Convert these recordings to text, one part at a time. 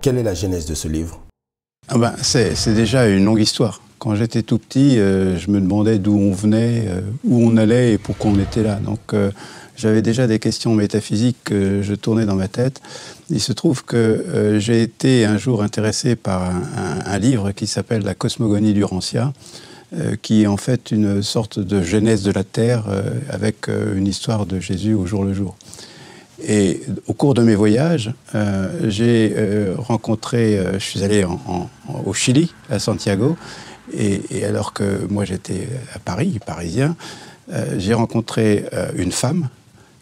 Quelle est la genèse de ce livre? C'est déjà une longue histoire. Quand j'étais tout petit, je me demandais d'où on venait, où on allait et pourquoi on était là. Donc j'avais déjà des questions métaphysiques que je tournais dans ma tête. Il se trouve que j'ai été un jour intéressé par un livre qui s'appelle La cosmogonie d'Urantia, qui est en fait une sorte de genèse de la Terre avec une histoire de Jésus au jour le jour. Et au cours de mes voyages, j'ai rencontré, je suis allé au Chili, à Santiago, et alors que moi j'étais à Paris, parisien, j'ai rencontré une femme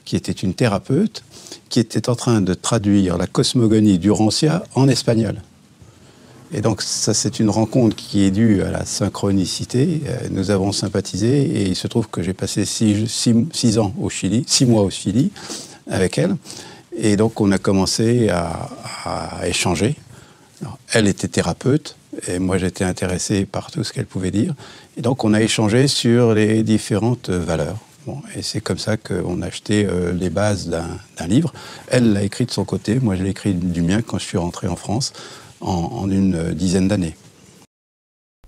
qui était une thérapeute, qui était en train de traduire la cosmogonie d'Urantia en espagnol. Et donc ça c'est une rencontre qui est due à la synchronicité. Nous avons sympathisé et il se trouve que j'ai passé 6 ans au Chili, 6 mois au Chili avec elle. Et donc on a commencé à échanger. Alors, elle était thérapeute et moi j'étais intéressé par tout ce qu'elle pouvait dire. Et donc on a échangé sur les différentes valeurs. Bon, et c'est comme ça qu'on a acheté les bases d'un livre. Elle l'a écrit de son côté, moi je l'ai écrit du mien quand je suis rentré en France en une dizaine d'années.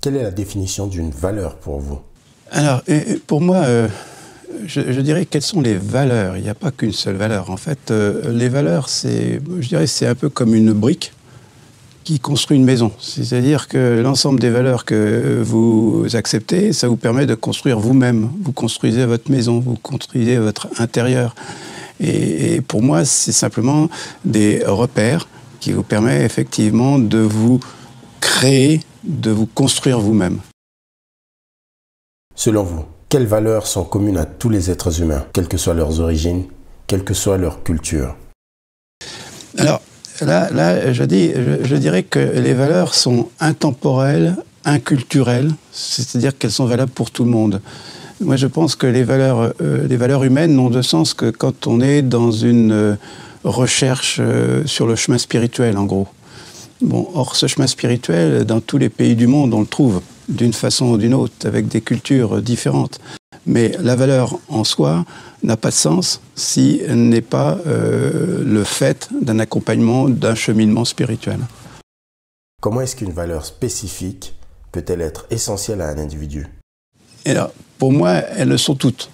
Quelle est la définition d'une valeur pour vous? Alors, pour moi, je dirais quelles sont les valeurs. Il n'y a pas qu'une seule valeur. En fait, les valeurs, je dirais, c'est un peu comme une brique qui construit une maison. C'est-à-dire que l'ensemble des valeurs que vous acceptez, ça vous permet de construire vous-même. Vous construisez votre maison, vous construisez votre intérieur. Et pour moi, c'est simplement des repères qui vous permettent effectivement de vous créer, de vous construire vous-même. Selon vous, quelles valeurs sont communes à tous les êtres humains, quelles que soient leurs origines, quelle que soit leur culture? Alors, là, je dirais que les valeurs sont intemporelles, inculturelles, c'est-à-dire qu'elles sont valables pour tout le monde. Moi, je pense que les valeurs humaines n'ont de sens que quand on est dans une recherche sur le chemin spirituel, en gros. Bon, or, ce chemin spirituel, dans tous les pays du monde, on le trouve d'une façon ou d'une autre, avec des cultures différentes. Mais la valeur en soi n'a pas de sens si elle n'est pas le fait d'un accompagnement, d'un cheminement spirituel. Comment est-ce qu'une valeur spécifique peut-elle être essentielle à un individu? Et là, pour moi, elles le sont toutes.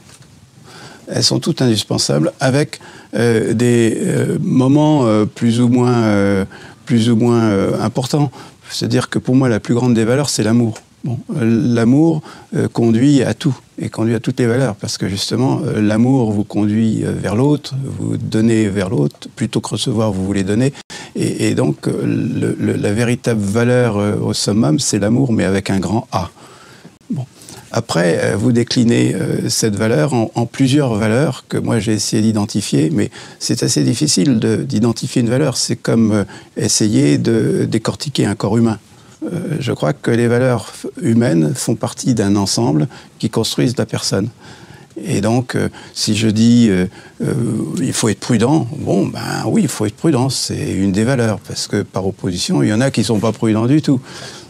Elles sont toutes indispensables avec des moments plus ou moins importants. C'est-à-dire que pour moi, la plus grande des valeurs, c'est l'amour. Bon, l'amour conduit à tout et conduit à toutes les valeurs parce que justement, l'amour vous conduit vers l'autre, vous donnez vers l'autre, plutôt que recevoir, vous voulez donner. Et donc, la véritable valeur au summum, c'est l'amour, mais avec un grand A. Bon. Après, vous déclinez cette valeur en plusieurs valeurs que moi j'ai essayé d'identifier, mais c'est assez difficile d'identifier une valeur. C'est comme essayer de décortiquer un corps humain. Je crois que les valeurs humaines font partie d'un ensemble qui construisent la personne. Et donc, si je dis il faut être prudent, bon, ben oui, il faut être prudent, c'est une des valeurs, parce que par opposition, il y en a qui ne sont pas prudents du tout.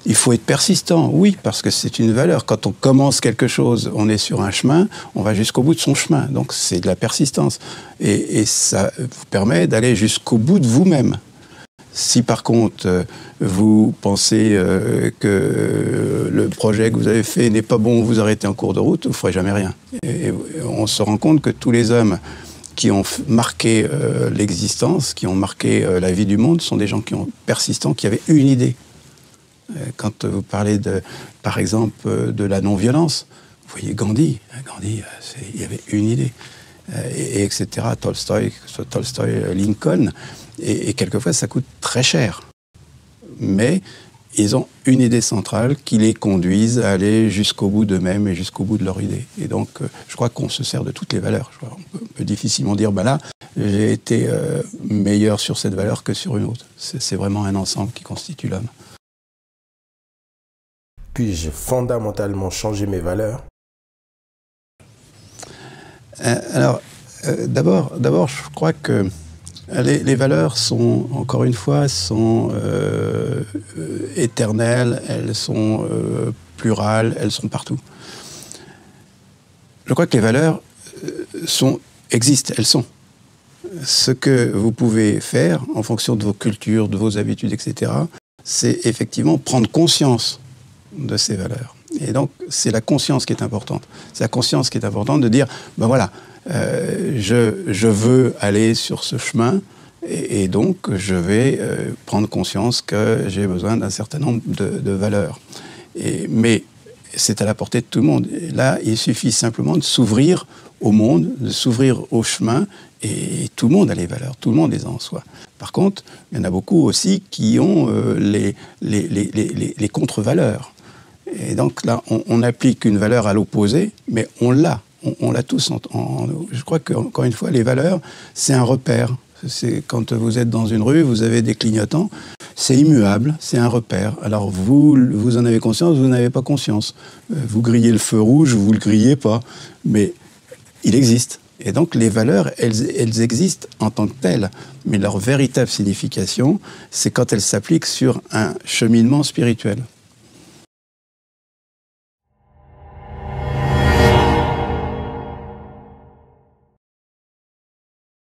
Il faut être persistant, oui, parce que c'est une valeur. Quand on commence quelque chose, on est sur un chemin, on va jusqu'au bout de son chemin. Donc, c'est de la persistance. Et ça vous permet d'aller jusqu'au bout de vous-même. Si par contre, vous pensez que le projet que vous avez fait n'est pas bon, vous arrêtez en cours de route, vous ne ferez jamais rien. Et on se rend compte que tous les hommes qui ont marqué l'existence, qui ont marqué la vie du monde, sont des gens qui ont persistants, qui avaient une idée. Quand vous parlez, par exemple, de la non-violence, vous voyez Gandhi. Gandhi, il y avait une idée. Et etc. Tolstoï, Lincoln. Et quelquefois, ça coûte très cher. Mais ils ont une idée centrale qui les conduise à aller jusqu'au bout d'eux-mêmes et jusqu'au bout de leur idée. Et donc, je crois qu'on se sert de toutes les valeurs. On peut difficilement dire, ben là, j'ai été meilleur sur cette valeur que sur une autre. C'est vraiment un ensemble qui constitue l'homme. Puis-je fondamentalement changer mes valeurs? D'abord, je crois que les valeurs sont, encore une fois, éternelles, elles sont plurales, elles sont partout. Je crois que les valeurs existent, elles sont. ce que vous pouvez faire en fonction de vos cultures, de vos habitudes, etc., c'est effectivement prendre conscience de ces valeurs. Et donc, c'est la conscience qui est importante. C'est la conscience qui est importante de dire, ben voilà, je veux aller sur ce chemin, et donc je vais prendre conscience que j'ai besoin d'un certain nombre de valeurs. Mais c'est à la portée de tout le monde. Et là, il suffit simplement de s'ouvrir au monde, de s'ouvrir au chemin, et tout le monde a les valeurs, tout le monde les a en soi. Par contre, il y en a beaucoup aussi qui ont les contre-valeurs. Et donc là, on applique une valeur à l'opposé, mais on l'a tous en nous. Je crois qu'encore une fois, les valeurs, c'est un repère. C'est quand vous êtes dans une rue, vous avez des clignotants, c'est immuable, c'est un repère. Alors vous en avez conscience, vous n'avez pas conscience. Vous grillez le feu rouge, vous ne le grillez pas, mais il existe. Et donc les valeurs, elles existent en tant que telles, mais leur véritable signification, c'est quand elles s'appliquent sur un cheminement spirituel.